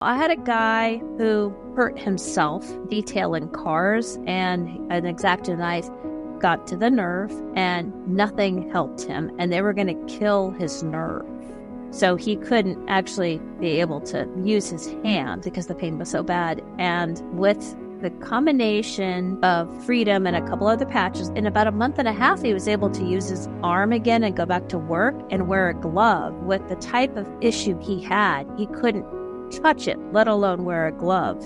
I had a guy who hurt himself detailing cars, and an X-Acto knife got to the nerve, and nothing helped him, and they were going to kill his nerve. So he couldn't actually be able to use his hand because the pain was so bad. And with the combination of freedom and a couple other patches, in about a month and a half, he was able to use his arm again and go back to work and wear a glove. With the type of issue he had, he couldn't touch it, let alone wear a glove.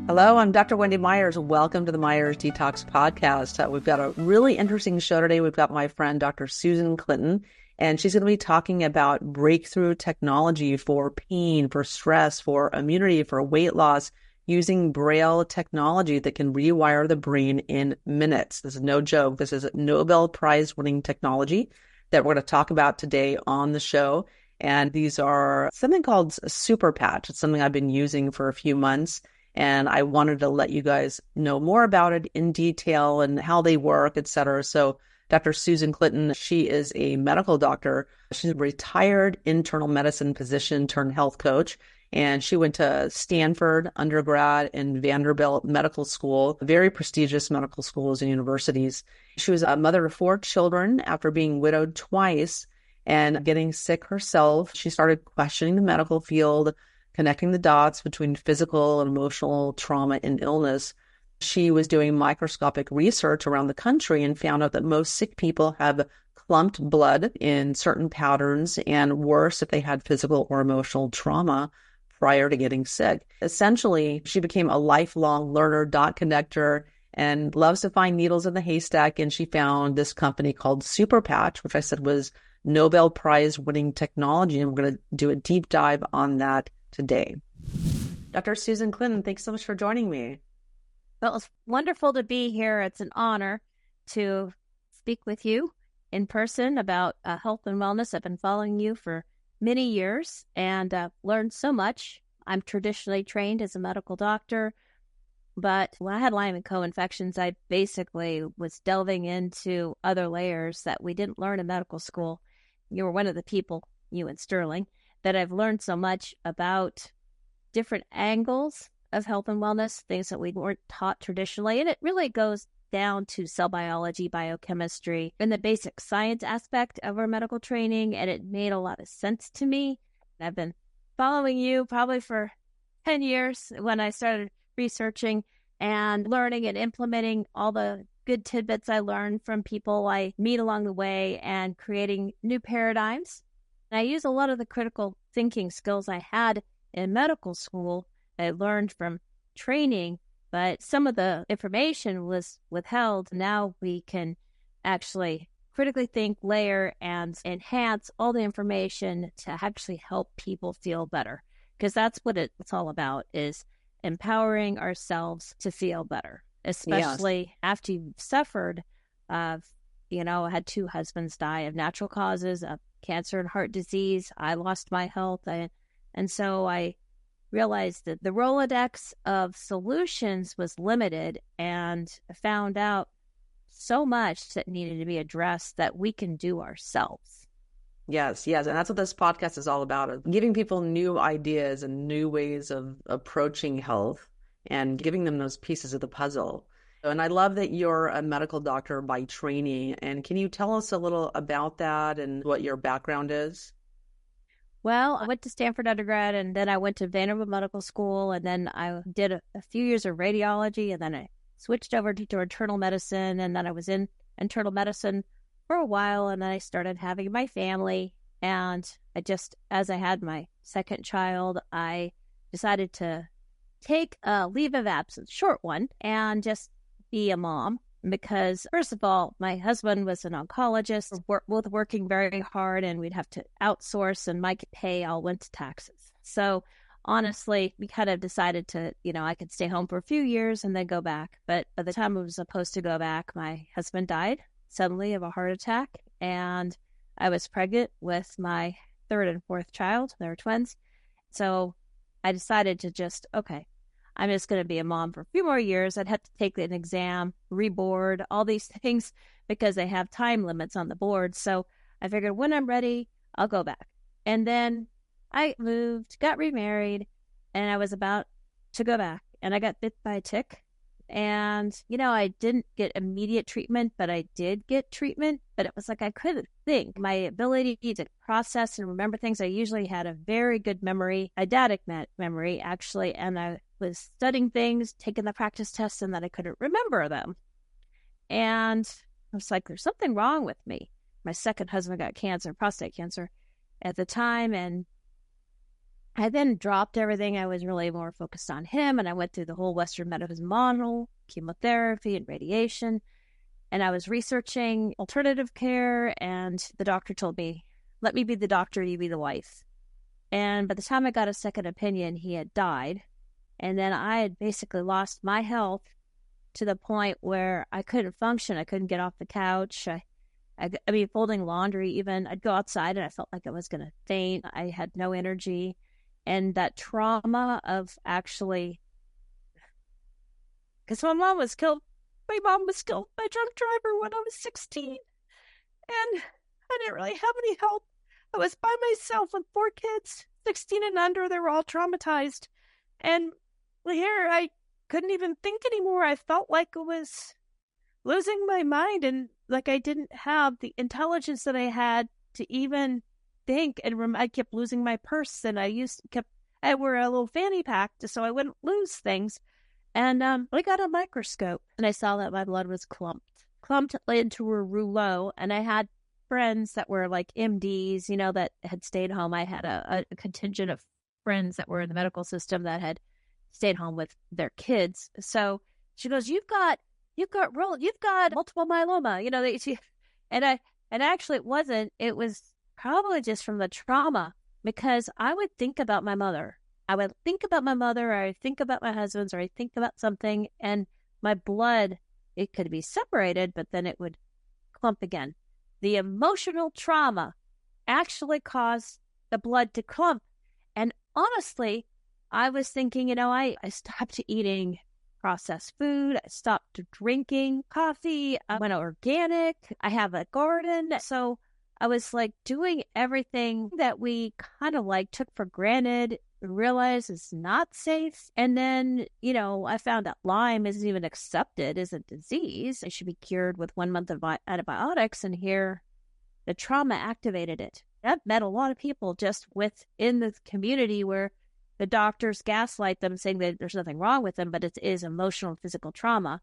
Hello, I'm Dr. Wendy Myers. Welcome to the Myers Detox Podcast. We've got a really interesting show today. We've got my friend, Dr. Susan Clinton, and she's going to be talking about breakthrough technology for pain, for stress, for immunity, for weight loss, using Braille technology that can rewire the brain in minutes. This is no joke. This is Nobel Prize-winning technology that we're going to talk about today on the show. And these are something called a Super Patch. It's something I've been using for a few months, and I wanted to let you guys know more about it in detail and how they work, et cetera. So Dr. Susan Clinton, she is a medical doctor. She's a retired internal medicine physician turned health coach, and she went to Stanford undergrad and Vanderbilt Medical School, very prestigious medical schools and universities. She was a mother of 4 children after being widowed twice and getting sick herself. She started questioning the medical field, connecting the dots between physical and emotional trauma and illness. She was doing microscopic research around the country and found out that most sick people have clumped blood in certain patterns, and worse if they had physical or emotional trauma prior to getting sick. Essentially, she became a lifelong learner, dot connector, and loves to find needles in the haystack. And she found this company called Super Patch, which I said was Nobel Prize-winning technology, and we're going to do a deep dive on that today. Dr. Susan Clinton, thanks so much for joining me. Well, it's wonderful to be here. It's an honor to speak with you in person about health and wellness. I've been following you for many years and learned so much. I'm traditionally trained as a medical doctor, but when I had Lyme and co-infections, I basically was delving into other layers that we didn't learn in medical school. You were one of the people, you and Sterling, that I've learned so much about different angles of health and wellness, things that we weren't taught traditionally. And it really goes down to cell biology, biochemistry, and the basic science aspect of our medical training. And it made a lot of sense to me. I've been following you probably for 10 years when I started researching and learning and implementing all the good tidbits I learned from people I meet along the way and creating new paradigms. And I use a lot of the critical thinking skills I had in medical school I learned from training, but some of the information was withheld. Now we can actually critically think, layer, and enhance all the information to actually help people feel better. Because that's what it's all about, is empowering ourselves to feel better, especially after you've suffered I had 2 husbands die of natural causes, of cancer and heart disease. I lost my health. And so I realized that the Rolodex of solutions was limited, and found out so much that needed to be addressed that we can do ourselves. Yes. And that's what this podcast is all about, giving people new ideas and new ways of approaching health and giving them those pieces of the puzzle. And I love that you're a medical doctor by training. And can you tell us a little about that and what your background is? Well, I went to Stanford undergrad, and then I went to Vanderbilt Medical School, and then I did a few years of radiology, and then I switched over to internal medicine, and then I was in internal medicine for a while, and then I started having my family, and as I had my second child, I decided to take a leave of absence, short one, and just be a mom. Because, first of all, my husband was an oncologist. We're both working very hard, and we'd have to outsource, and my pay all went to taxes. So, honestly, we kind of decided to, I could stay home for a few years and then go back. But by the time I was supposed to go back, my husband died suddenly of a heart attack, and I was pregnant with my 3rd and 4th child. They were twins. So I decided to I'm just going to be a mom for a few more years. I'd have to take an exam, reboard, all these things, because they have time limits on the board. So I figured when I'm ready, I'll go back. And then I moved, got remarried, and I was about to go back, and I got bit by a tick. And, I didn't get immediate treatment, but I did get treatment. But it was like I couldn't think. My ability to process and remember things, I usually had a very good memory, eidetic memory, actually. And I was studying things, taking the practice tests, and then I couldn't remember them. And I was like, there's something wrong with me. My second husband got cancer, prostate cancer at the time. And I then dropped everything. I was really more focused on him, and I went through the whole Western medicine model, chemotherapy and radiation, and I was researching alternative care, and the doctor told me, let me be the doctor, you be the wife. And by the time I got a second opinion, he had died, and then I had basically lost my health to the point where I couldn't function. I couldn't get off the couch. I mean, folding laundry even, I'd go outside, and I felt like I was going to faint. I had no energy. And that trauma of actually, because my mom was killed by a drunk driver when I was 16. And I didn't really have any help. I was by myself with 4 kids, 16 and under. They were all traumatized. And here I couldn't even think anymore. I felt like I was losing my mind, and like I didn't have the intelligence that I had to even think. And I kept losing my purse, and I wore a little fanny pack just so I wouldn't lose things. And I got a microscope, and I saw that my blood was clumped into a rouleau. And I had friends that were like MDs, that had stayed home. I had a contingent of friends that were in the medical system that had stayed home with their kids. So she goes, you've got multiple myeloma, and actually it wasn't. It was probably just from the trauma, because I would think about my mother. Or I think about my husband's, or I think about something, and my blood, it could be separated, but then it would clump again. The emotional trauma actually caused the blood to clump. And honestly, I was thinking, I stopped eating processed food. I stopped drinking coffee. I went organic. I have a garden. So I was like doing everything that we kind of like took for granted, realized is not safe. And then, I found out Lyme isn't even accepted as a disease. It should be cured with 1 month of antibiotics. And here, the trauma activated it. I've met a lot of people just within the community where the doctors gaslight them, saying that there's nothing wrong with them, but it is emotional and physical trauma.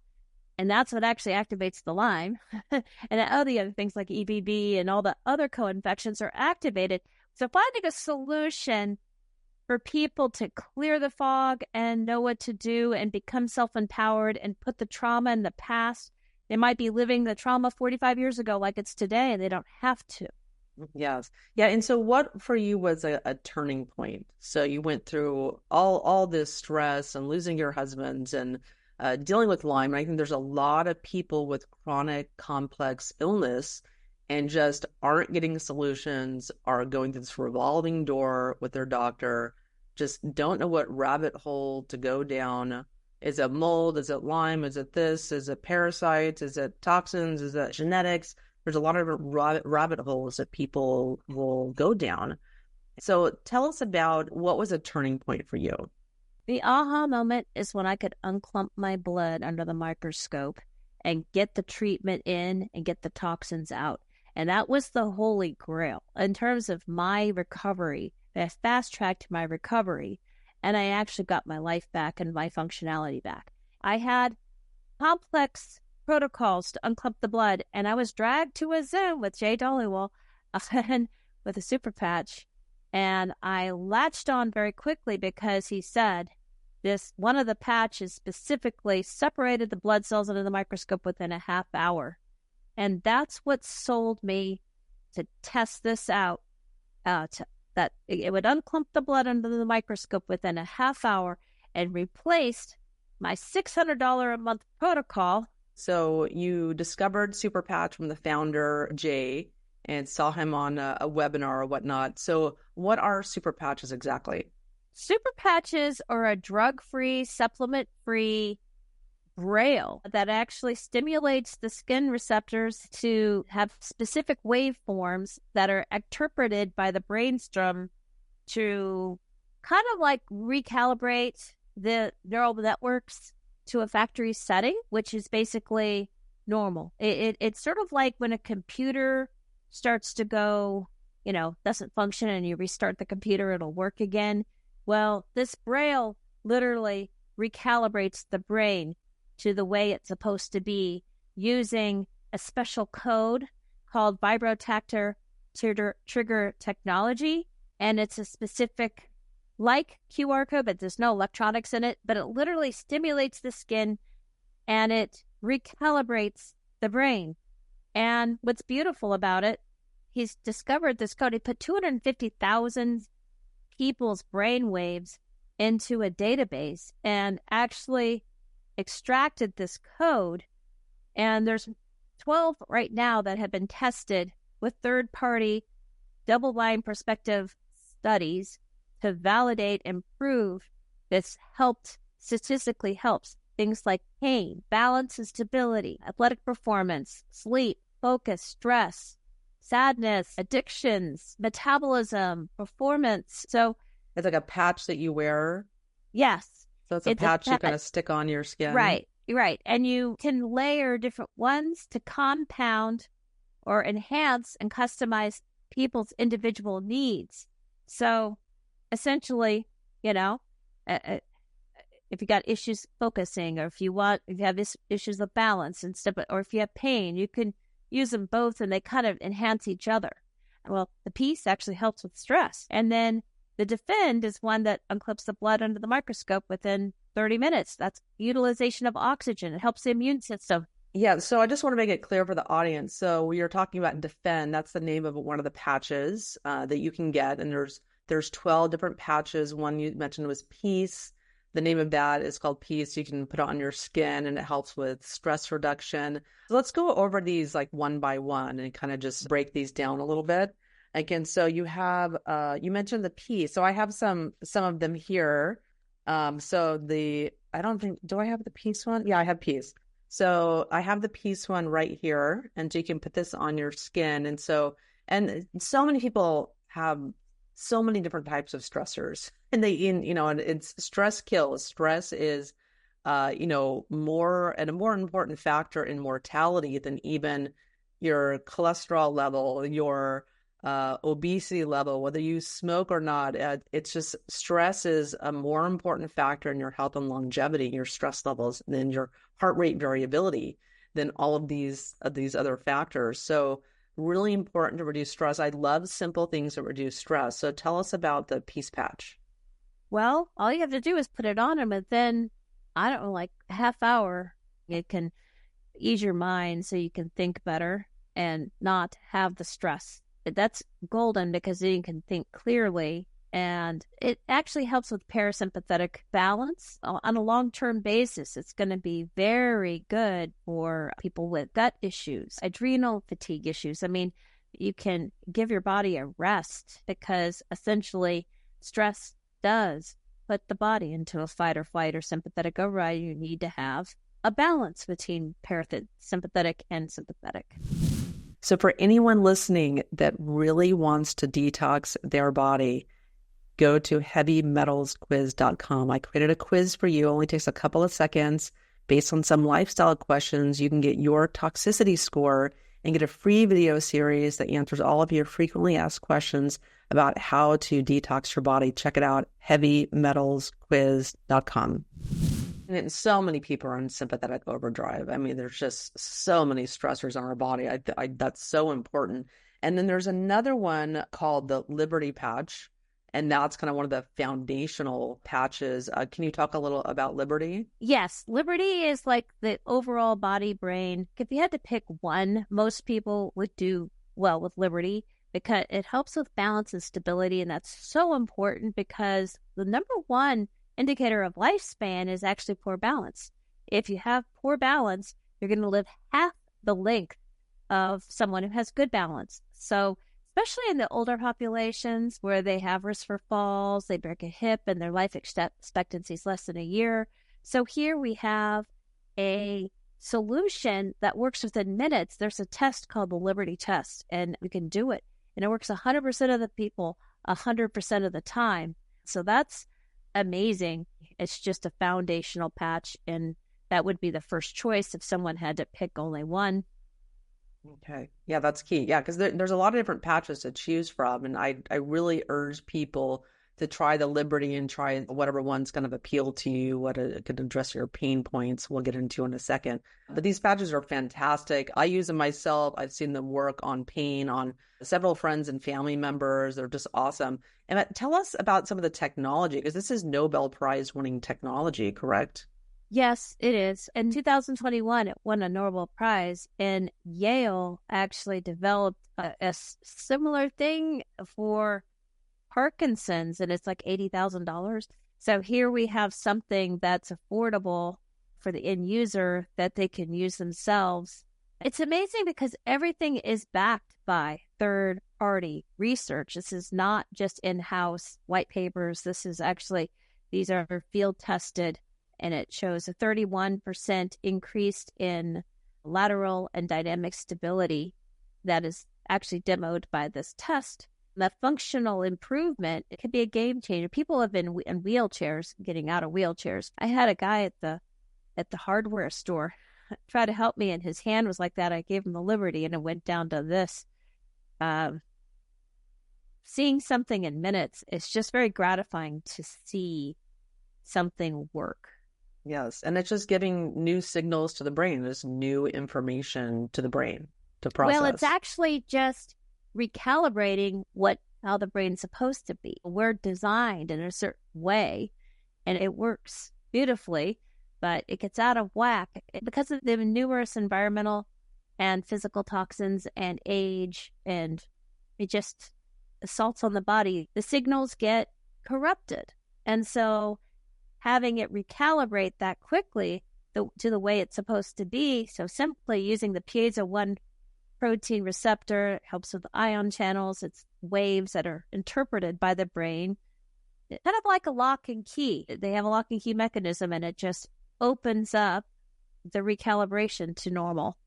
And that's what actually activates the Lyme. And all the other things like EBV and all the other co-infections are activated. So finding a solution for people to clear the fog and know what to do and become self-empowered and put the trauma in the past. They might be living the trauma 45 years ago like it's today, and they don't have to. Yes. Yeah. And so what for you was a turning point? So you went through all this stress and losing your husband and dealing with Lyme. I think there's a lot of people with chronic complex illness and just aren't getting solutions, are going through this revolving door with their doctor, just don't know what rabbit hole to go down. Is it mold? Is it Lyme? Is it this? Is it parasites? Is it toxins? Is it genetics? There's a lot of rabbit holes that people will go down. So tell us about what was a turning point for you. The aha moment is when I could unclump my blood under the microscope and get the treatment in and get the toxins out. And that was the holy grail in terms of my recovery. I fast-tracked my recovery, and I actually got my life back and my functionality back. I had complex protocols to unclump the blood, and I was dragged to a Zoom with Jay Dollywall with a super patch, and I latched on very quickly because he said one of the patches specifically separated the blood cells under the microscope within a half hour, and that's what sold me to test this out, that it would unclump the blood under the microscope within a half hour and replaced my $600 a month protocol. So you discovered Super Patch from the founder, Jay, and saw him on a webinar or whatnot. So what are Super Patches exactly? Super Patches are a drug-free, supplement-free Braille that actually stimulates the skin receptors to have specific waveforms that are interpreted by the brainstem to kind of like recalibrate the neural networks to a factory setting, which is basically normal. It's sort of like when a computer starts to go, doesn't function and you restart the computer, it'll work again. Well, this Braille literally recalibrates the brain to the way it's supposed to be using a special code called vibrotactor trigger technology. And it's a specific, like QR code, but there's no electronics in it, but it literally stimulates the skin and it recalibrates the brain. And what's beautiful about it, he's discovered this code. He put 250,000 people's brain waves into a database and actually extracted this code. And there's 12 right now that have been tested with third-party double-blind prospective studies to validate and prove this statistically helps things like pain, balance and stability, athletic performance, sleep, focus, stress, sadness, addictions, metabolism, performance. So it's like a patch that you wear. Yes. So it's a patch you kind of stick on your skin. Right. And you can layer different ones to compound or enhance and customize people's individual needs. So essentially, if you got issues focusing, or if you have issues of balance and stuff, or if you have pain, you can use them both and they kind of enhance each other. Well, the Peace actually helps with stress. And then the Defend is one that unclips the blood under the microscope within 30 minutes. That's utilization of oxygen. It helps the immune system. Yeah, so I just want to make it clear for the audience. So we are talking about Defend. That's the name of one of the patches that you can get. And there's 12 different patches. One you mentioned was Peace. The name of that is called Peace. You can put it on your skin and it helps with stress reduction. So let's go over these like one by one and kind of just break these down a little bit. Again, so you have, you mentioned the Peace. So I have some of them here. Do I have the Peace one? Yeah, I have Peace. So I have the Peace one right here, and so you can put this on your skin. And so many people have so many different types of stressors, and and it's stress kills. Stress is, a more important factor in mortality than even your cholesterol level, your obesity level, whether you smoke or not. It's just stress is a more important factor in your health and longevity, your stress levels, than your heart rate variability, than all of these other factors. So really important to reduce stress. I love simple things that reduce stress. So tell us about the Peace Patch. Well, all you have to do is put it on and within, I don't know, like a half hour, it can ease your mind so you can think better and not have the stress. That's golden because then you can think clearly, and it actually helps with parasympathetic balance on a long-term basis. It's going to be very good for people with gut issues, adrenal fatigue issues. I mean, you can give your body a rest because essentially stress does put the body into a fight or flight or sympathetic override. You need to have a balance between parasympathetic and sympathetic. So for anyone listening that really wants to detox their body, go to heavymetalsquiz.com. I created a quiz for you. It only takes a couple of seconds. Based on some lifestyle questions, you can get your toxicity score and get a free video series that answers all of your frequently asked questions about how to detox your body. Check it out, heavymetalsquiz.com. And so many people are in sympathetic overdrive. I mean, there's just so many stressors on our body. That's so important. And then there's another one called the Liberty Patch, and that's kind of one of the foundational patches. Can you talk a little about Liberty? Yes, Liberty is like the overall body brain. If you had to pick one, most people would do well with Liberty because it helps with balance and stability, and that's so important because the number one indicator of lifespan is actually poor balance. If you have poor balance, you're going to live half the length of someone who has good balance. So especially in the older populations where they have risk for falls, they break a hip, and their life expectancy is less than a year. So here we have a solution that works within minutes. There's a test called the Liberty test, and we can do it. And it works 100% of the people 100% of the time. So that's amazing. It's just a foundational patch, and that would be the first choice if someone had to pick only one. Okay. Yeah, that's key. Yeah, because there's a lot of different patches to choose from. And I really urge people to try the Liberty and try whatever one's kind of appeal to you, what it could address your pain points. We'll get into in a second. But these patches are fantastic. I use them myself. I've seen them work on pain on several friends and family members. They're just awesome. And tell us about some of the technology, because this is Nobel Prize-winning technology, correct? Yes, it is. In 2021, it won a Nobel Prize, and Yale actually developed a similar thing for Parkinson's, and it's like $80,000. So here we have something that's affordable for the end user that they can use themselves. It's amazing because everything is backed by third-party research. This is not just in-house white papers. These are field-tested, and it shows a 31% increase in lateral and dynamic stability that is actually demoed by this test. The functional improvement, it could be a game changer. People have been in wheelchairs, getting out of wheelchairs. I had a guy at the hardware store try to help me, and his hand was like that. I gave him the Liberty, and it went down to this. Seeing something in minutes, it's just very gratifying to see something work. Yes, and it's just giving new signals to the brain. There's new information to the brain to process. Well, it's actually just recalibrating how the brain's supposed to be. We're designed in a certain way, and it works beautifully, but it gets out of whack because of the numerous environmental and physical toxins and age, and it just assaults on the body. The signals get corrupted, and so having it recalibrate that quickly to the way it's supposed to be, so simply using the piezo-1 protein receptor helps with the ion channels. It's waves that are interpreted by the brain, kind of like a lock and key. They have a lock and key mechanism, and it just opens up the recalibration to normal.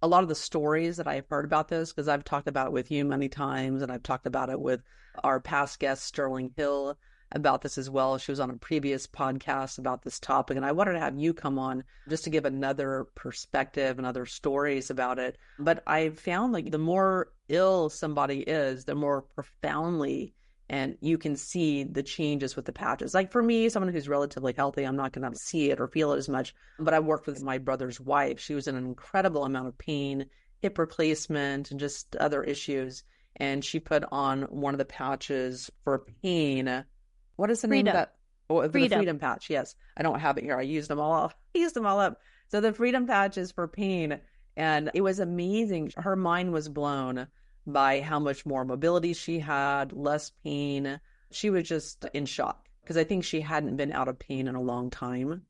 A lot of the stories that I've heard about this, because I've talked about it with you many times, and I've talked about it with our past guest, Sterling Hill, about this as well. She was on a previous podcast about this topic, and I wanted to have you come on just to give another perspective and other stories about it. But I found like the more ill somebody is, the more profoundly and you can see the changes with the patches. Like for me, someone who's relatively healthy, I'm not going to see it or feel it as much. But I worked with my brother's wife. She was in an incredible amount of pain, hip replacement, and just other issues. And she put on one of the patches for pain. What is the name of that? Oh, the Freedom Patch. Yes. I don't have it here. I used them all up. So the Freedom Patch is for pain. And it was amazing. Her mind was blown by how much more mobility she had, less pain. She was just in shock because I think she hadn't been out of pain in a long time.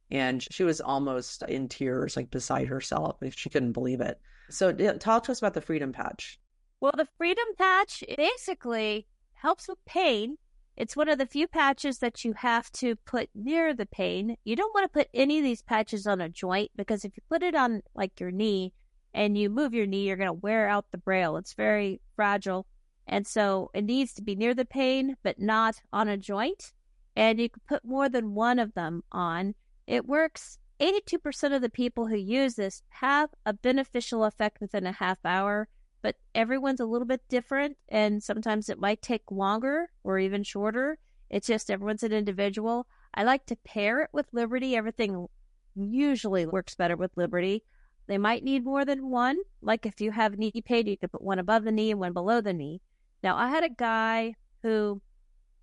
And she was almost in tears, like beside herself. She couldn't believe it. So talk to us about the Freedom Patch. Well, the Freedom Patch basically helps with pain. It's one of the few patches that you have to put near the pain. You don't want to put any of these patches on a joint because if you put it on like your knee and you move your knee, you're going to wear out the Braille. It's very fragile. And so it needs to be near the pain, but not on a joint. And you can put more than one of them on. It works. 82% of the people who use this have a beneficial effect within a half hour, but everyone's a little bit different, and sometimes it might take longer or even shorter. It's just everyone's an individual. I like to pair it with Liberty. Everything usually works better with Liberty. They might need more than one. Like if you have knee pain, you can put one above the knee and one below the knee. Now, I had a guy who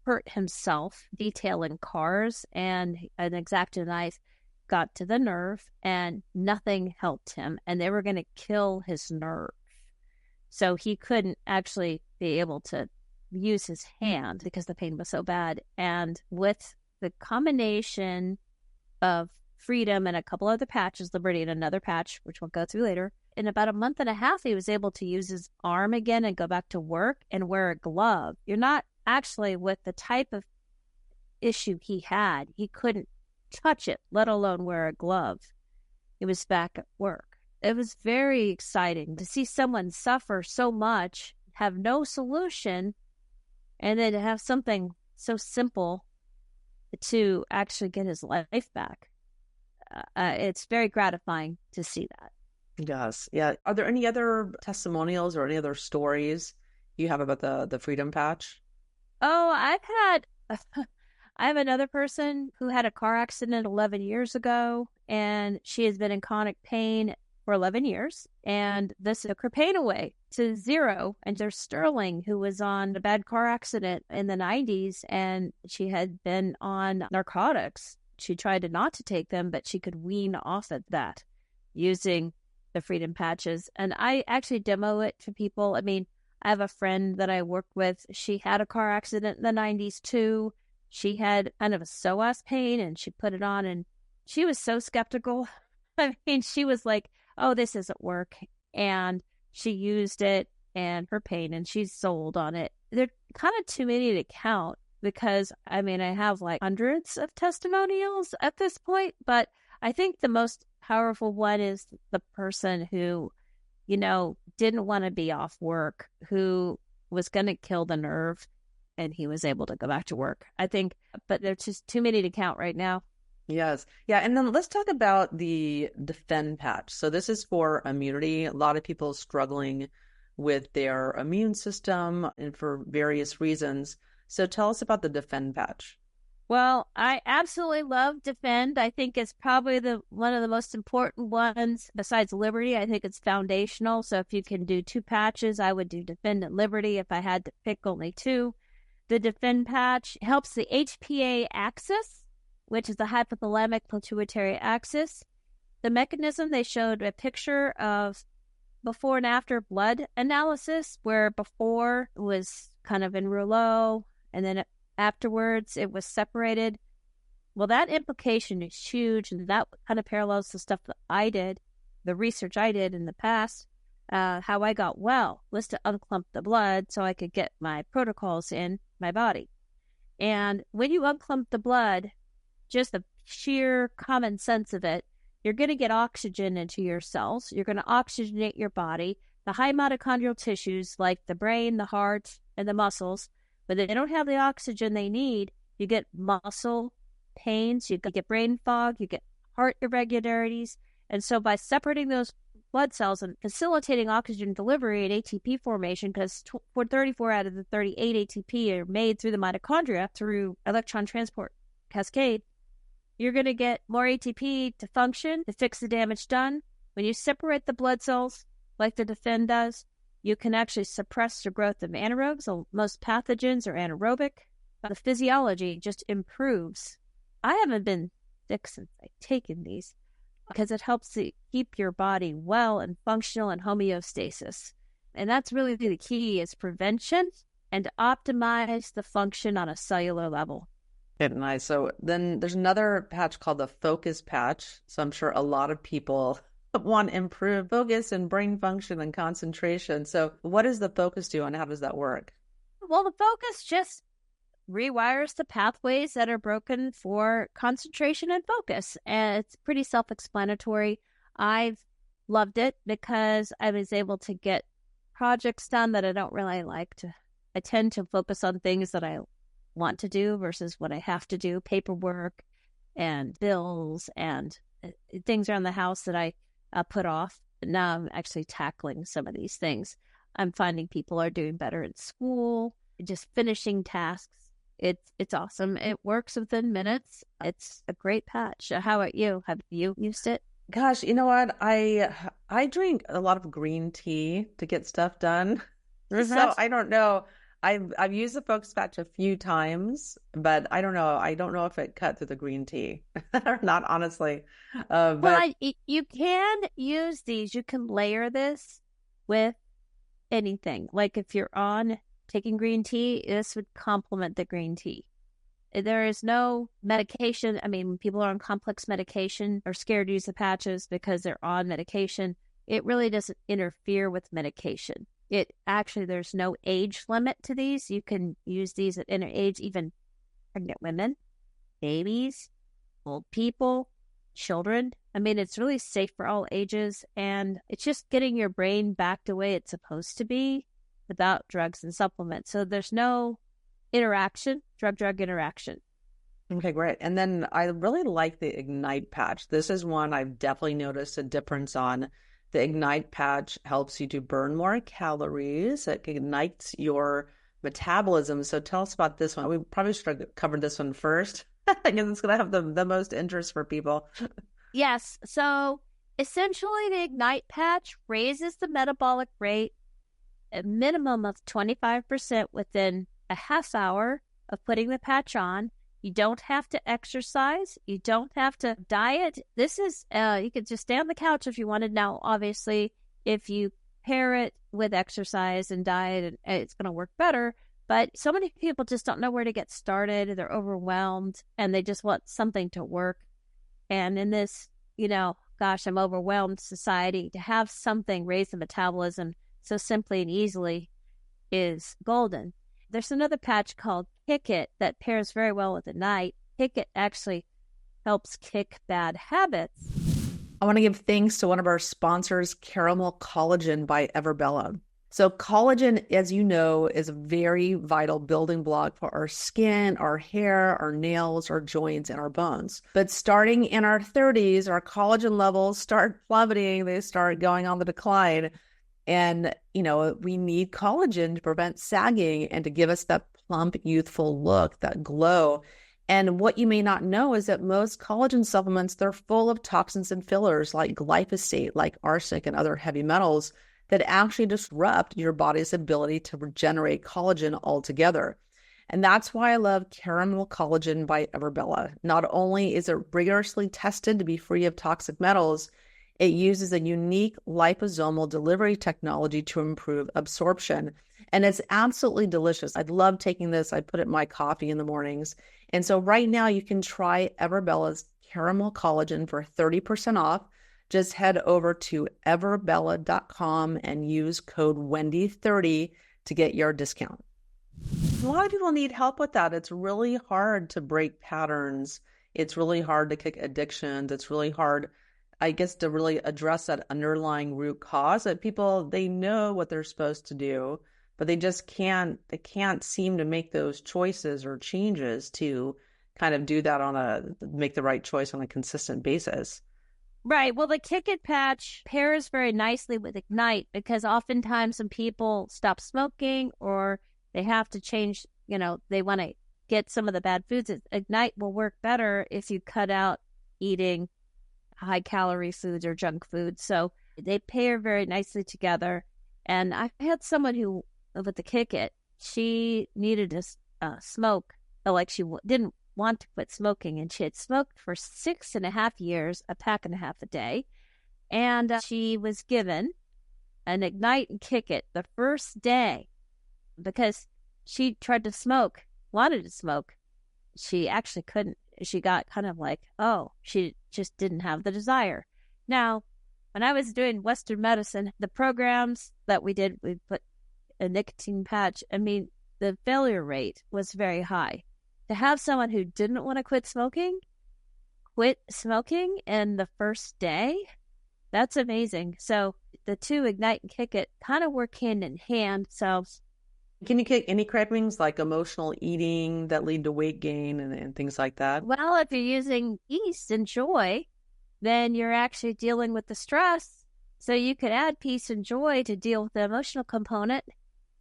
hurt himself detailing cars, and an X-Acto knife got to the nerve, and nothing helped him, and they were going to kill his nerve. So he couldn't actually be able to use his hand because the pain was so bad. And with the combination of Freedom and a couple other patches, Liberty and another patch, which we'll go through later, in about a month and a half, he was able to use his arm again and go back to work and wear a glove. You're not actually with the type of issue he had. He couldn't touch it, let alone wear a glove. He was back at work. It was very exciting to see someone suffer so much, have no solution, And then to have something so simple to actually get his life back, it's very gratifying to see that. Yes. Yeah. Are there any other testimonials or any other stories you have about the Freedom Patch? Oh, I have another person who had a car accident 11 years ago, and she has been in chronic pain for 11 years, and this took her pain away to zero. And there's Sterling, who was on a bad car accident in the 90s, and she had been on narcotics. She tried not to take them, but she could wean off of that using the Freedom Patches. And I actually demo it to people. I mean, I have a friend that I work with. She had a car accident in the 90s too. She had kind of a psoas pain, and she put it on, and she was so skeptical. I mean, she was like, oh, this doesn't work. And she used it and her pain, and she's sold on it. They're kind of too many to count because, I mean, I have like hundreds of testimonials at this point, but I think the most powerful one is the person who, you know, didn't want to be off work, who was going to kill the nerve, and he was able to go back to work. I think, but there's just too many to count right now. Yes. Yeah. And then let's talk about the Defend Patch. So this is for immunity. A lot of people struggling with their immune system and for various reasons. So tell us about the Defend Patch. Well, I absolutely love Defend. I think it's probably one of the most important ones besides Liberty. I think it's foundational. So if you can do two patches, I would do Defend and Liberty if I had to pick only two. The Defend patch helps the HPA axis, which is the hypothalamic pituitary axis. The mechanism, they showed a picture of before and after blood analysis, where before it was kind of in rouleau, and then afterwards it was separated. Well, that implication is huge, and that kind of parallels the stuff that I did, the research I did in the past. How I got well was to unclump the blood so I could get my protocols in my body. And when you unclump the blood, just the sheer common sense of it, you're going to get oxygen into your cells. You're going to oxygenate your body. The high mitochondrial tissues like the brain, the heart, and the muscles, when they don't have the oxygen they need, you get muscle pains, you get brain fog, you get heart irregularities. And so by separating those blood cells and facilitating oxygen delivery and ATP formation, because 34 out of the 38 ATP are made through the mitochondria through electron transport cascade, you're going to get more ATP to function, to fix the damage done. When you separate the blood cells, like the Defend does, you can actually suppress the growth of anaerobes. So most pathogens are anaerobic. The physiology just improves. I haven't been sick since I've taken these, because it helps to keep your body well and functional and homeostasis. And that's really the key, is prevention and to optimize the function on a cellular level. Okay, nice. So then there's another patch called the Focus Patch. So I'm sure a lot of people want improved focus and brain function and concentration. So what does the Focus do and how does that work? Well, the Focus just rewires the pathways that are broken for concentration and focus. And it's pretty self-explanatory. I've loved it because I was able to get projects done that I don't really like to. I tend to focus on things that I want to do versus what I have to do, paperwork and bills and things around the house that I put off. Now I'm actually tackling some of these things. I'm finding people are doing better in school, just finishing tasks. It's awesome. It works within minutes. It's a great patch. How about you? Have you used it? Gosh, you know what? I drink a lot of green tea to get stuff done. So I don't know. I've used the Focus Patch a few times, but I don't know. I don't know if it cut through the green tea or not, honestly. Well, you can use these. You can layer this with anything. Like if you're on taking green tea, this would complement the green tea. There is no medication. I mean, when people are on complex medication or scared to use the patches because they're on medication, it really doesn't interfere with medication. There's no age limit to these. You can use these at any age, even pregnant women, babies, old people, children. I mean, it's really safe for all ages, and it's just getting your brain back the way it's supposed to be without drugs and supplements. So there's no interaction, drug-drug interaction. Okay, great. And then I really like the Ignite patch. This is one I've definitely noticed a difference on. The Ignite patch helps you to burn more calories. It ignites your metabolism. So tell us about this one. We probably should have covered this one first because it's going to have the most interest for people. Yes. So essentially, the Ignite patch raises the metabolic rate a minimum of 25% within a half hour of putting the patch on. You don't have to exercise. You don't have to diet. This is, you could just stay on the couch if you wanted. Now, obviously, if you pair it with exercise and diet, it's going to work better. But so many people just don't know where to get started. They're overwhelmed and they just want something to work. And in this, gosh, I'm overwhelmed society, to have something raise the metabolism so simply and easily is golden. There's another patch called Kick It that pairs very well with Ignite. Kick It actually helps kick bad habits. I want to give thanks to one of our sponsors, Caramel Collagen by Everbella. So collagen, as you know, is a very vital building block for our skin, our hair, our nails, our joints, and our bones. But starting in our 30s, our collagen levels start plummeting. They start going on the decline. And, we need collagen to prevent sagging and to give us that plump, youthful look, that glow. And what you may not know is that most collagen supplements, they're full of toxins and fillers like glyphosate, like arsenic and other heavy metals that actually disrupt your body's ability to regenerate collagen altogether. And that's why I love Caramel Collagen by Everbella. Not only is it rigorously tested to be free of toxic metals, it uses a unique liposomal delivery technology to improve absorption. And it's absolutely delicious. I love taking this. I put it in my coffee in the mornings. And so right now you can try Everbella's Caramel Collagen for 30% off. Just head over to everbella.com and use code Wendy30 to get your discount. A lot of people need help with that. It's really hard to break patterns. It's really hard to kick addictions. It's really hard, I guess, to really address that underlying root cause that people, they know what they're supposed to do, but they can't seem to make those choices or changes to kind of do that make the right choice on a consistent basis. Right. Well, the Kick It patch pairs very nicely with Ignite because oftentimes when people stop smoking or they have to change, they want to get some of the bad foods, Ignite will work better if you cut out eating high-calorie foods or junk food. So they pair very nicely together. And I had someone who, with the Kick It, she needed to smoke, like she didn't want to quit smoking. And she had smoked for 6.5 years, a pack and a half a day. And she was given an Ignite and Kick It the first day because she tried to smoke, wanted to smoke. She actually couldn't. She got kind of like, she just didn't have the desire. Now, when I was doing Western medicine, the programs that we did, we put a nicotine patch. I mean, the failure rate was very high. To have someone who didn't want to quit smoking in the first day, that's amazing. So the two, Ignite and Kick It, kind of work hand in hand. So can you kick any cravings like emotional eating that lead to weight gain and things like that? Well, if you're using peace and joy, then you're actually dealing with the stress. So you could add peace and joy to deal with the emotional component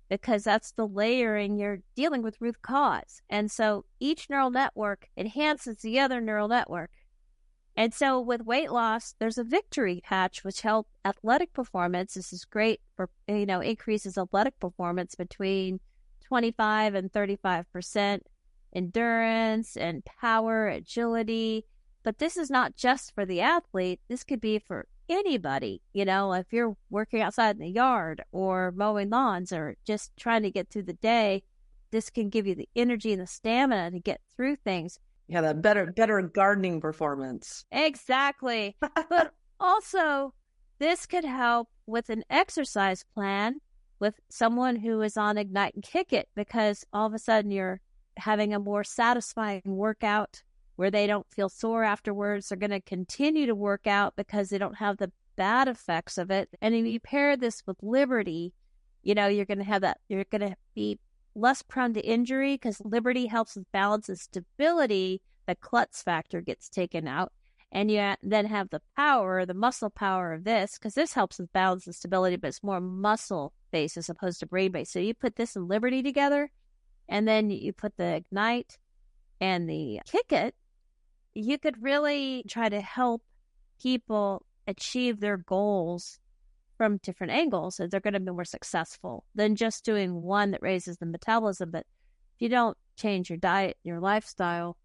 because that's the layering. You're dealing with root cause. And so each neural network enhances the other neural network. And so with weight loss, there's a victory patch, which helps athletic performance. This is great for, increases athletic performance between 25 and 35%, endurance and power, agility. But this is not just for the athlete. This could be for anybody. If you're working outside in the yard or mowing lawns or just trying to get through the day, this can give you the energy and the stamina to get through things. Yeah, that better gardening performance. Exactly. But also, this could help with an exercise plan with someone who is on Ignite and Kick It because all of a sudden you're having a more satisfying workout where they don't feel sore afterwards. They're going to continue to work out because they don't have the bad effects of it. And if you pair this with Liberty, you're going to have that. You're going to be less prone to injury because Liberty helps with balance and stability. The klutz factor gets taken out. And you then have the power, the muscle power of this, because this helps with balance and stability, but it's more muscle-based as opposed to brain-based. So you put this and Liberty together, and then you put the Ignite and the Kick It, you could really try to help people achieve their goals from different angles, and they're going to be more successful than just doing one that raises the metabolism. But if you don't change your diet, your lifestyle,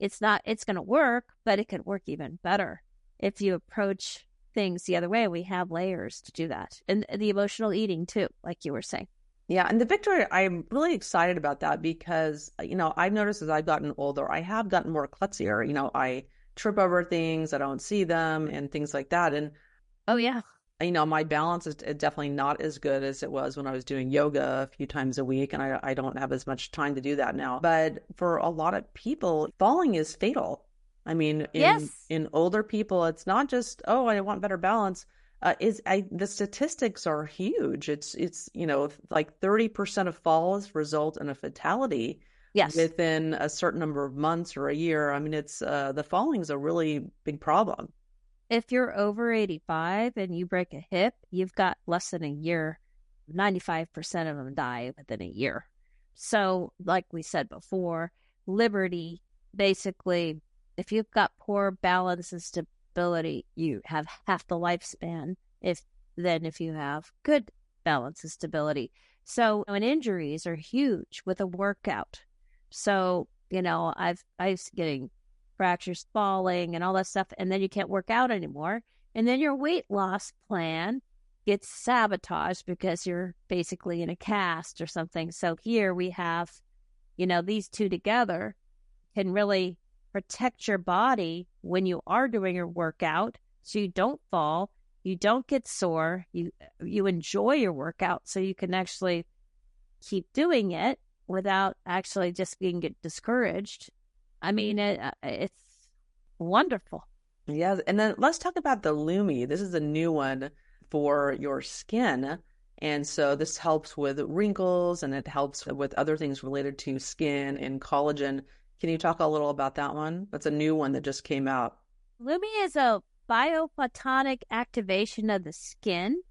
it's going to work, but it could work even better if you approach things the other way. We have layers to do that. And the emotional eating too, like you were saying. Yeah. And the Victoria, I'm really excited about that because, I've noticed as I've gotten older, I have gotten more klutzier. I trip over things, I don't see them and things like that. And oh, yeah. My balance is definitely not as good as it was when I was doing yoga a few times a week, and I don't have as much time to do that now. But for a lot of people, falling is fatal. I mean, in older people, it's not just, oh, I want better balance. The statistics are huge. It's like 30% of falls result in a fatality. Yes. Within a certain number of months or a year. I mean, it's the falling is a really big problem. If you're over 85 and you break a hip, you've got less than a year. 95% of them die within a year. So like we said before, Liberty, basically, if you've got poor balance and stability, you have half the lifespan if you have good balance and stability. So, and injuries are huge with a workout. So, I was getting fractures, falling, and all that stuff, and then you can't work out anymore. And then your weight loss plan gets sabotaged because you're basically in a cast or something. So here we have, these two together can really protect your body when you are doing your workout so you don't fall, you don't get sore, you enjoy your workout so you can actually keep doing it without actually just being discouraged. I mean, it's wonderful. Yeah. And then let's talk about the Lumi. This is a new one for your skin. And so this helps with wrinkles and it helps with other things related to skin and collagen. Can you talk a little about that one? That's a new one that just came out. Lumi is a biophotonic activation of the skin.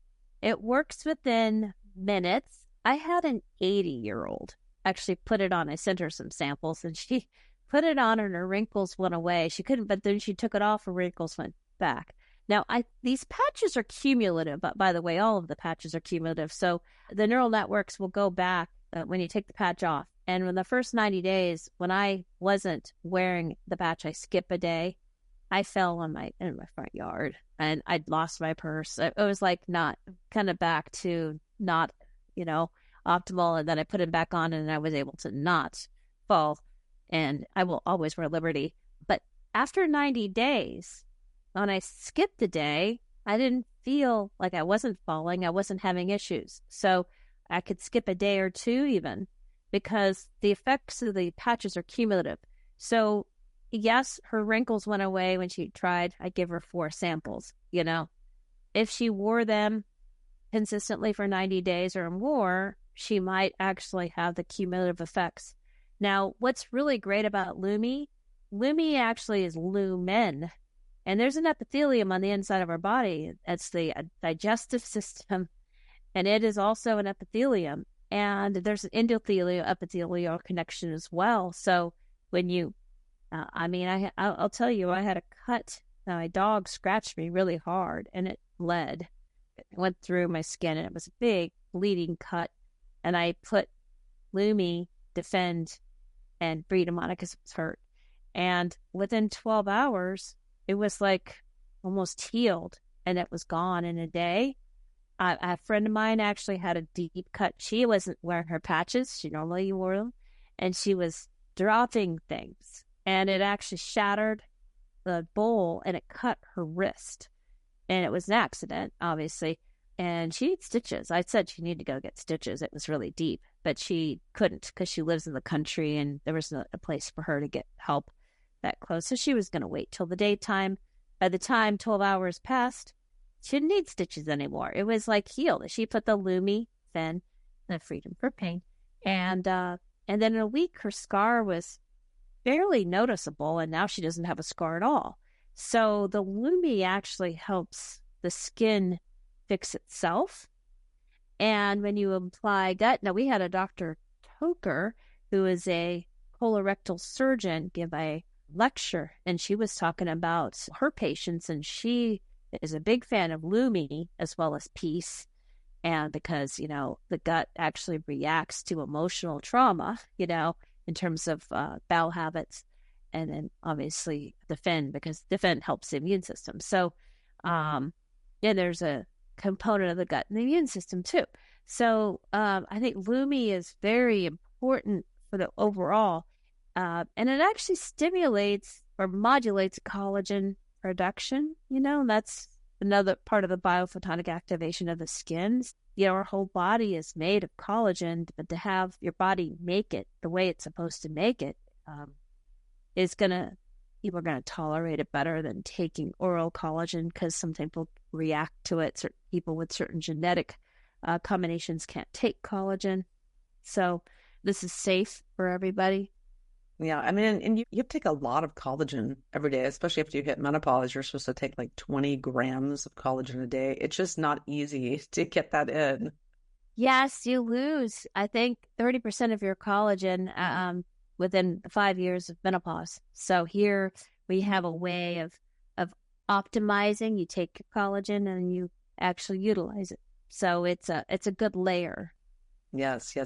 It works within minutes. I had an 80-year-old actually put it on. I sent her some samples and she put it on and her wrinkles went away. She couldn't, but then she took it off, her wrinkles went back. Now, these patches are cumulative, but by the way, all of the patches are cumulative. So the neural networks will go back when you take the patch off. And in the first 90 days, when I wasn't wearing the patch, I skip a day. I fell in my front yard and I'd lost my purse. It was like not kind of back to not, optimal. And then I put it back on and I was able to not fall. And I will always wear Liberty. But after 90 days, when I skipped a day, I didn't feel like I wasn't falling. I wasn't having issues. So I could skip a day or two even because the effects of the patches are cumulative. So yes, her wrinkles went away when she tried. I give her 4 samples, If she wore them consistently for 90 days or more, she might actually have the cumulative effects. Now, what's really great about Lumi actually is lumen. And there's an epithelium on the inside of our body. It's the digestive system. And it is also an epithelium. And there's an endothelial-epithelial connection as well. So when you, I'll tell you, I had a cut. My dog scratched me really hard and it bled. It went through my skin and it was a big bleeding cut. And I put Lumi, Defend, and Freedom on it because it was hurt. And within 12 hours, it was like almost healed and it was gone in a day. A friend of mine actually had a deep cut. She wasn't wearing her patches. She normally wore them. And she was dropping things. And it actually shattered the bowl and it cut her wrist. And it was an accident, obviously. And she needs stitches. I said she needed to go get stitches. It was really deep. But she couldn't because she lives in the country and there was a place for her to get help that close. So she was going to wait till the daytime. By the time 12 hours passed, she didn't need stitches anymore. It was like healed. She put the Lumi, then the Freedom for Pain, And then in a week, her scar was fairly noticeable, and now she doesn't have a scar at all. So the Lumi actually helps the skin fix itself. And when you apply gut, now we had a Dr. Toker, who is a colorectal surgeon, give a lecture, and she was talking about her patients, and she is a big fan of Lumi as well as Peace. And because, the gut actually reacts to emotional trauma, in terms of bowel habits, and then obviously Defend, because Defend helps the immune system. So, there's a component of the gut and the immune system too. So, I think Lumi is very important for the overall, and it actually stimulates or modulates collagen production. That's another part of the biophotonic activation of the skin. Our whole body is made of collagen, but to have your body make it the way it's supposed to make it people are gonna tolerate it better than taking oral collagen, because some people react to it. Certain people with certain genetic combinations can't take collagen. So this is safe for everybody. Yeah, I mean, and you have to take a lot of collagen every day, especially after you hit menopause. You're supposed to take like 20 grams of collagen a day. It's just not easy to get that in. Yes, you lose, I think, 30% of your collagen within 5 years of menopause. So here we have a way of optimizing. You take your collagen and you actually utilize it. So it's a good layer. Yes.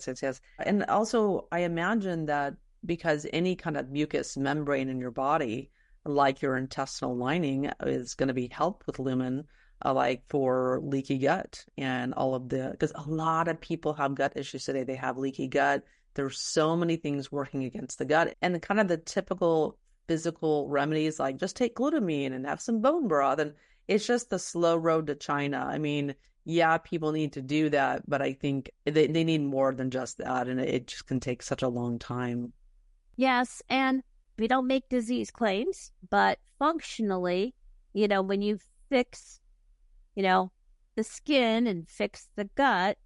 And also, I imagine that because any kind of mucous membrane in your body, like your intestinal lining, is going to be helped with lumen, like for leaky gut and all of because a lot of people have gut issues today. They have leaky gut. There's so many things working against the gut, and kind of the typical physical remedies, like just take glutamine and have some bone broth. And it's just the slow road to China. I mean, yeah, people need to do that, but I think they need more than just that. And it just can take such a long time. Yes, and we don't make disease claims, but functionally, when you fix, the skin and fix the gut,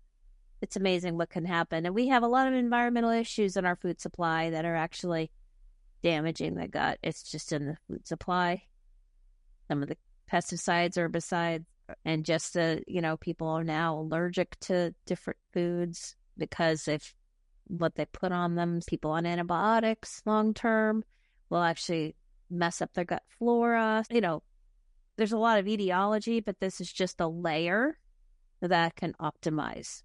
it's amazing what can happen. And we have a lot of environmental issues in our food supply that are actually damaging the gut. It's just in the food supply. Some of the pesticides, herbicides, and just people are now allergic to different foods because if what they put on them. People on antibiotics long term will actually mess up their gut flora. There's a lot of etiology, but this is just a layer that can optimize.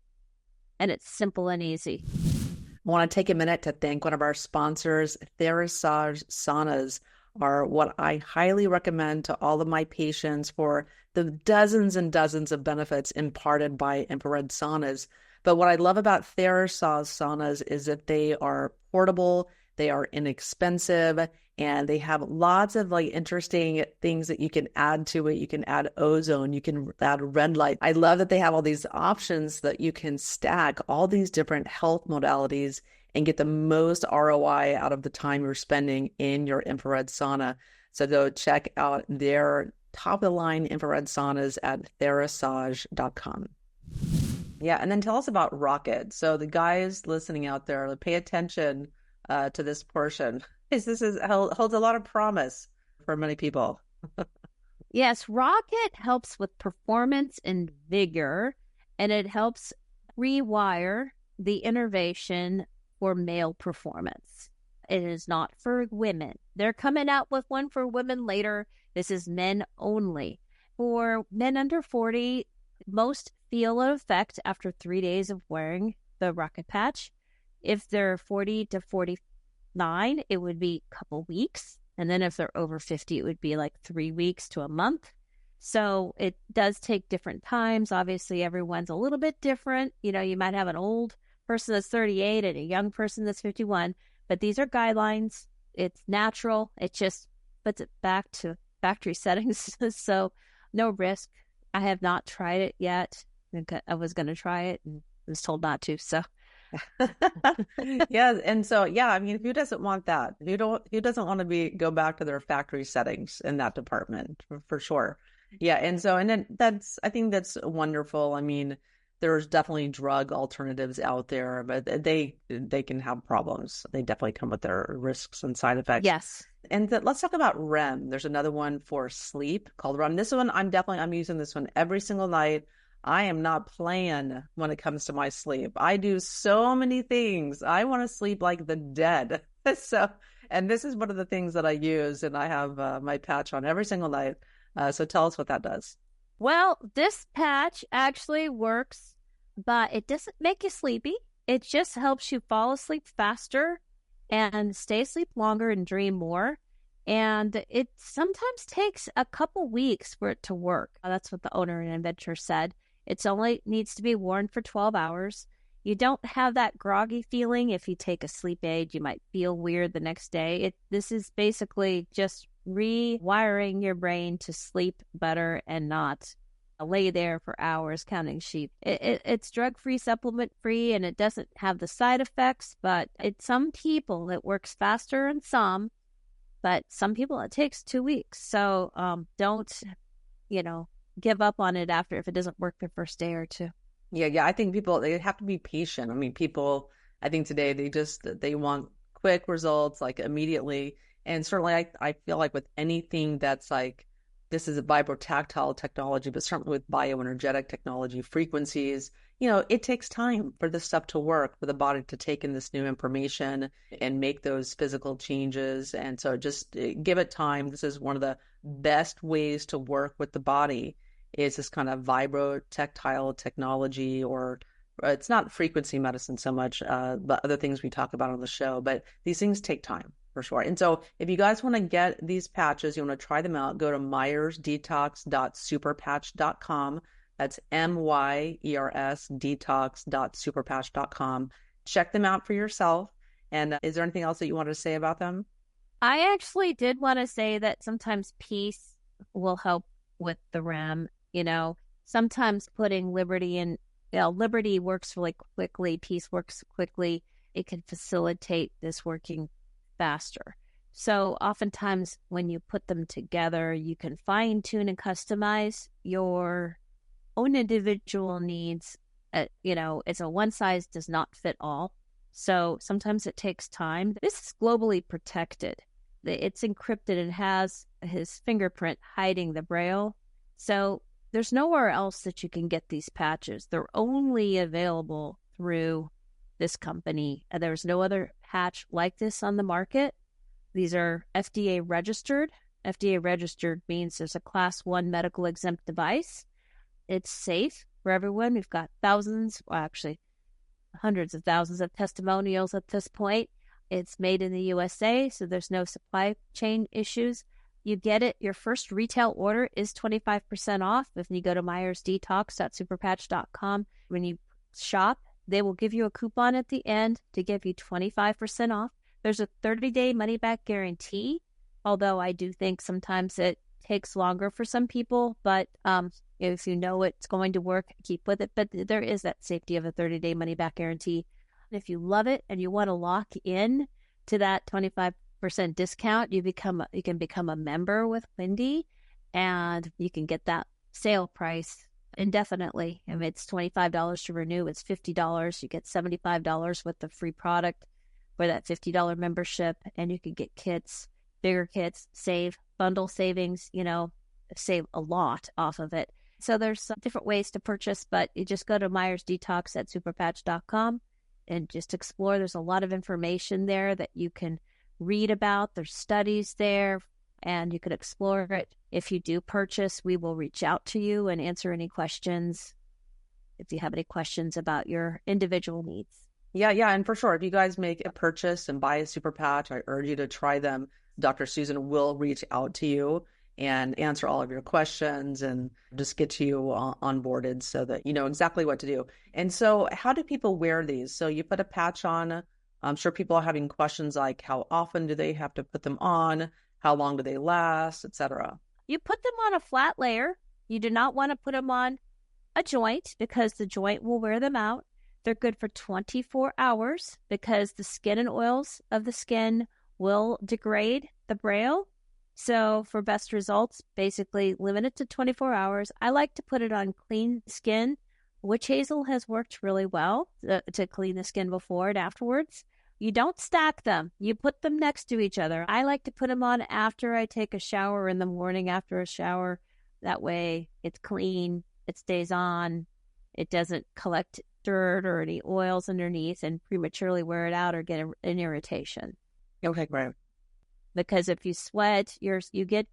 And it's simple and easy. I want to take a minute to thank one of our sponsors. Therasage saunas are what I highly recommend to all of my patients for the dozens and dozens of benefits imparted by infrared saunas. But what I love about Therasage saunas is that they are portable, they are inexpensive, and they have lots of interesting things that you can add to it. You can add ozone, you can add red light. I love that they have all these options that you can stack all these different health modalities and get the most ROI out of the time you're spending in your infrared sauna. So go check out their top of the line infrared saunas at therasage.com. Yeah, and then tell us about Rocket. So the guys listening out there, pay attention to this portion. This holds a lot of promise for many people. Yes, Rocket helps with performance and vigor, and it helps rewire the innervation for male performance. It is not for women. They're coming out with one for women later. This is men only. For men under 40, most feel an effect after 3 days of wearing the Rocket Patch. If they're 40 to 49, it would be a couple weeks. And then if they're over 50, it would be like 3 weeks to a month. So it does take different times. Obviously, everyone's a little bit different. You might have an old person that's 38 and a young person that's 51. But these are guidelines. It's natural. It just puts it back to factory settings. So no risk. I have not tried it yet. I was going to try it and was told not to. So, yeah. And so, yeah, I mean, who doesn't want that? Who doesn't want to go back to their factory settings in that department for sure. Yeah. And then I think that's wonderful. I mean, there's definitely drug alternatives out there, but they can have problems. They definitely come with their risks and side effects. Yes. And let's talk about REM. There's another one for sleep called REM. This one, I'm using this one every single night. I am not playing when it comes to my sleep. I do so many things. I want to sleep like the dead. So, and this is one of the things that I use, and I have my patch on every single night. So tell us what that does. Well, this patch actually works, but it doesn't make you sleepy. It just helps you fall asleep faster and stay asleep longer and dream more. And it sometimes takes a couple weeks for it to work. That's what the owner and inventor said. It's only needs to be worn for 12 hours. You don't have that groggy feeling. If you take a sleep aid, you might feel weird the next day. This is basically just rewiring your brain to sleep better and not lay there for hours counting sheep. It's drug-free, supplement-free, and it doesn't have the side effects, but some people it works faster in some, but some people it takes 2 weeks. So don't, give up on it after if it doesn't work the first day or two. Yeah. I think people, they have to be patient. I mean, people, I think today they want quick results, like immediately. And certainly I feel like with anything that's like, this is a vibrotactile technology, but certainly with bioenergetic technology, frequencies, it takes time for this stuff to work, for the body to take in this new information and make those physical changes. And so just give it time. This is one of the best ways to work with the body is this kind of vibrotactile technology, or it's not frequency medicine so much, but other things we talk about on the show. But these things take time for sure. And so if you guys want to get these patches, you want to try them out, go to myersdetox.superpatch.com. That's MYERS detox.superpatch.com. Check them out for yourself. And is there anything else that you wanted to say about them? I actually did want to say that sometimes peace will help with the REM. Sometimes putting Liberty in, Liberty works really quickly, peace works quickly. It can facilitate this working faster. So oftentimes when you put them together, you can fine tune and customize your own individual needs. It's a one size does not fit all. So sometimes it takes time. This is globally protected. It's encrypted and has his fingerprint hiding the Braille. So there's nowhere else that you can get these patches. They're only available through this company. There's no other patch like this on the market. These are FDA registered. FDA registered means there's a class 1 medical exempt device. It's safe for everyone. We've got hundreds of thousands of testimonials at this point. It's made in the USA, so there's no supply chain issues. You get it. Your first retail order is 25% off. If you go to myersdetox.superpatch.com, when you shop, they will give you a coupon at the end to give you 25% off. There's a 30-day money-back guarantee, although I do think sometimes it takes longer for some people. But if you know it's going to work, keep with it. But there is that safety of a 30-day money-back guarantee. If you love it and you want to lock in to that 25% discount, you can become a member with Wendy, and you can get that sale price indefinitely. If it's $25 to renew, it's $50. You get $75 with the free product for that $50 membership, and you can get kits, bigger kits, save bundle savings, save a lot off of it. So there's some different ways to purchase, but you just go to myersdetox.superpatch.com and just explore. There's a lot of information there that you can read about. There's studies there, and you could explore it. If you do purchase, we will reach out to you and answer any questions if you have any questions about your individual needs. Yeah. And for sure, if you guys make a purchase and buy a super patch, I urge you to try them. Dr. Susan will reach out to you and answer all of your questions and just get you onboarded so that you know exactly what to do. And so how do people wear these? So you put a patch on. I'm sure people are having questions like how often do they have to put them on? How long do they last, etc.? You put them on a flat layer. You do not want to put them on a joint because the joint will wear them out. They're good for 24 hours because the skin and oils of the skin will degrade the Braille. So for best results, basically limit it to 24 hours. I like to put it on clean skin Witch hazel has worked really well to clean the skin before and afterwards. You don't stack them. You put them next to each other. I like to put them on after I take a shower in the morning after a shower. That way it's clean, it stays on, it doesn't collect dirt or any oils underneath and prematurely wear it out or get an irritation. Okay, great. Because if you sweat, you get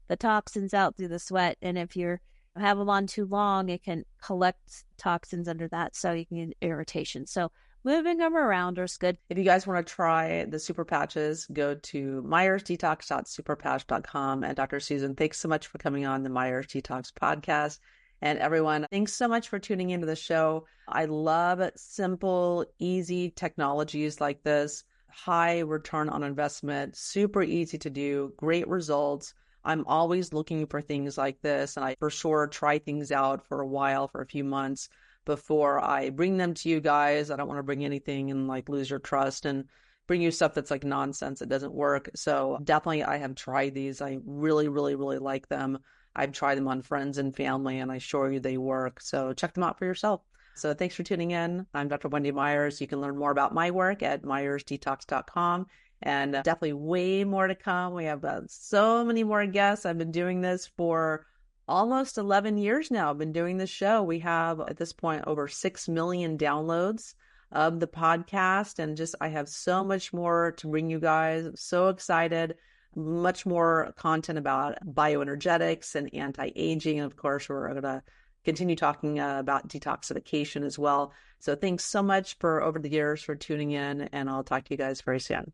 the toxins out through the sweat. And if you have them on too long, it can collect toxins under that. So you can get irritation. So moving them around is good. If you guys want to try the super patches, go to myersdetox.superpatch.com. And Dr. Susan, thanks so much for coming on the Myers Detox podcast. And everyone, thanks so much for tuning into the show. I love simple, easy technologies like this, high return on investment, super easy to do, great results. I'm always looking for things like this. And I for sure try things out for a while, for a few months, before I bring them to you guys. I don't want to bring anything and like lose your trust and bring you stuff that's like nonsense. It doesn't work. So definitely I have tried these. I really, really, really like them. I've tried them on friends and family and I assure you they work. So check them out for yourself. So thanks for tuning in. I'm Dr. Wendy Myers. You can learn more about my work at myersdetox.com. And definitely way more to come. We have so many more guests. I've been doing this for almost 11 years now. I've been doing this show. We have at this point over 6 million downloads of the podcast. And I have so much more to bring you guys. I'm so excited. Much more content about bioenergetics and anti-aging. And of course, we're going to continue talking about detoxification as well. So thanks so much for over the years for tuning in. And I'll talk to you guys very soon.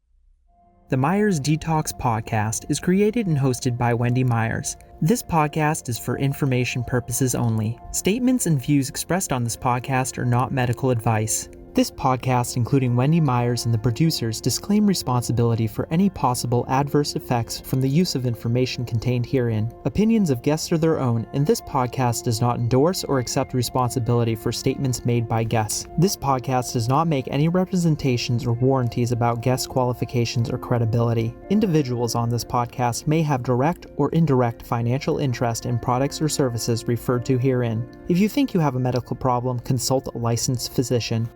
The Myers Detox Podcast is created and hosted by Wendy Myers. This podcast is for information purposes only. Statements and views expressed on this podcast are not medical advice. This podcast, including Wendy Myers and the producers, disclaim responsibility for any possible adverse effects from the use of information contained herein. Opinions of guests are their own, and this podcast does not endorse or accept responsibility for statements made by guests. This podcast does not make any representations or warranties about guest qualifications or credibility. Individuals on this podcast may have direct or indirect financial interest in products or services referred to herein. If you think you have a medical problem, consult a licensed physician.